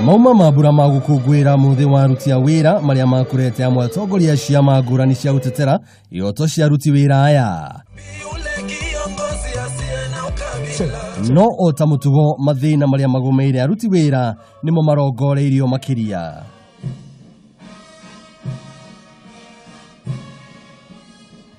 Mauma mabura magukungwira muthi wa aruti a wira maria makurete amwe atongoria ciama ngurani cia gutetera ioto cia aruti wira aya. No ota mutugo mathina maria magomeire aruti wira nimo marongoreirio makiria.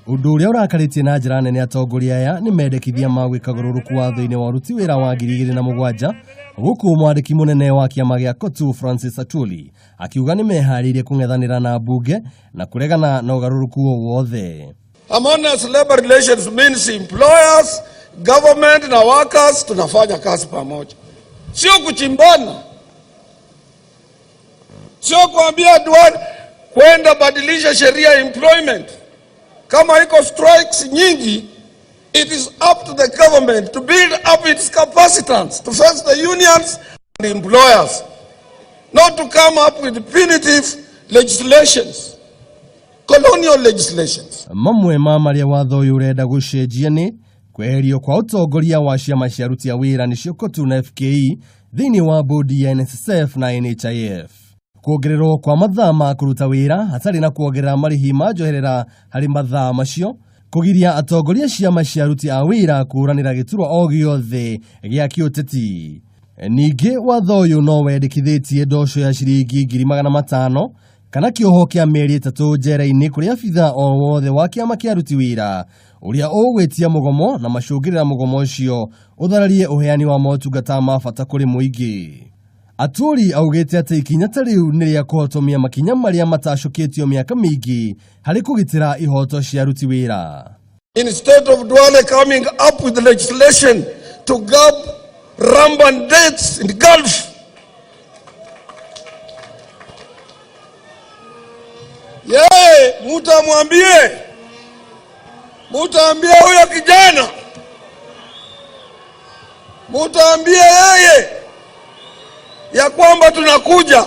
Undu uria urakaritie na njira nene atongoria aya ni mendekithia ma gwikagururuku watho-ini wa aruti wira wa 2007 guku mwandiki munene wa kiama gia Cotu Francis Atwoli akiuga ni mehariirie kung'ethanira na bunge na kuregana na ugaruruku wothe. Harmonious labor relations means employers, government na workers tunafanya kazi pamoja. Sio kuchimbana. Sio kuambia duani kwenda badilisha sheria ya employment. Kama iko strikes nyingi, it is up to the government to build up its capacities to face the unions and the employers, not to come up with punitive legislations, colonial legislations. Mamwe maria watho uyu urenda gucenjia ni kweherio kwa utongoria wa ciama cia aruti a wira nicio Cotu na FKE thiini wa bodi ya NSSF na NHIF. Kuongererwo kwa mathaa ma kuruta wira hatari na kuongerera marihi ma njoherera hari mathaa macio kugiria atongoria ciama cia aruti a wira kuranira giturwa o giothe gia kiuteti. Ningi watho uyu no wendekithitie ndosho ya ciringi 500,000 kana kioho kia mieri 3 njera-ini kuri abitha o wothe wa kiama kia aruti wira uria ugwitia mugomo na macungirira mugomo ucio uthararie uheani wa motungata ma bata kuri muingi. Atwoli augite ati ikinya ta riu ni ria kuhotomia makinya maria matacukitio miaka mingi hari kugitira ihoto cia aruti wira. Instead of Duale coming up with legislation to curb rampant deaths in the Gulf, mutaambie huyo kijana, mutaambie yeye ya kwamba tunakuja.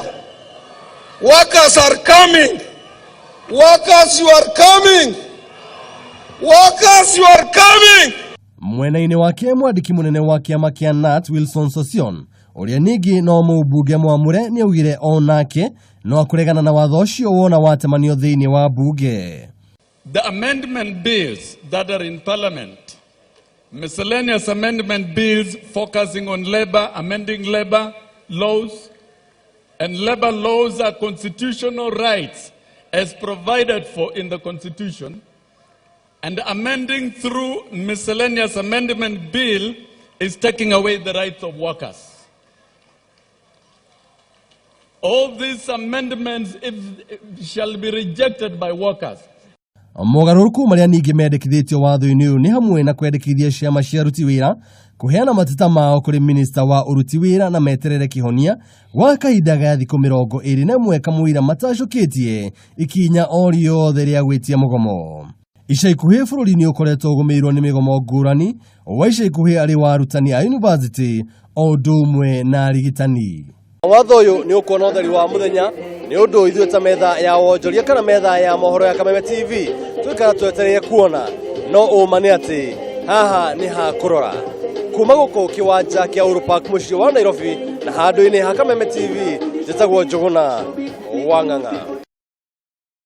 Workers are coming. Workers, you are coming. Workers, you are coming. Mwena-ini wake mwandiki munene wa kiama kia NAT Wilson Sosion uria ningi no mubunge mwamure ni augire onake no akuregana na watho ucio wona watemanio thiini wa bunge. The amendment bills that are in parliament, miscellaneous amendment bills focusing on labor, amending labor laws, and labor laws are constitutional rights as provided for in the Constitution, and amending through miscellaneous amendment bill is taking away the rights of workers. All these amendments shall be rejected by workers. Mogaruruku maria ningi mendekithitio watho-ini uyu ni hamwe na kwendekithia ciama cia aruti wira kuheana mateta mao kuri minista wa uruti wira na meterere kihonia gwa kahinda ga thikũ 21 kamwira matacukitie ikinya o riothe ria gwitia mugomo. Ica ikuhi bururi-ini ukoretwo ugumirwo ni migomo ngurani wa ica ikuhi ari wa arutani a university o ndumwe na arigitani. Watho uyu ni ukuona utheri wa muthenya ni undu ithuĩ ta metha ya wonjoria kana metha ya mohoro ya Kameme TV twikara twetereire kuona no uma ni ati haha ni ha kurora kuma guku kiwanja kia Uhuru Park muciĩ wa Nairobi na handu-ini ha Kameme TV njĩtagwo Njuguna Wang'ang'a.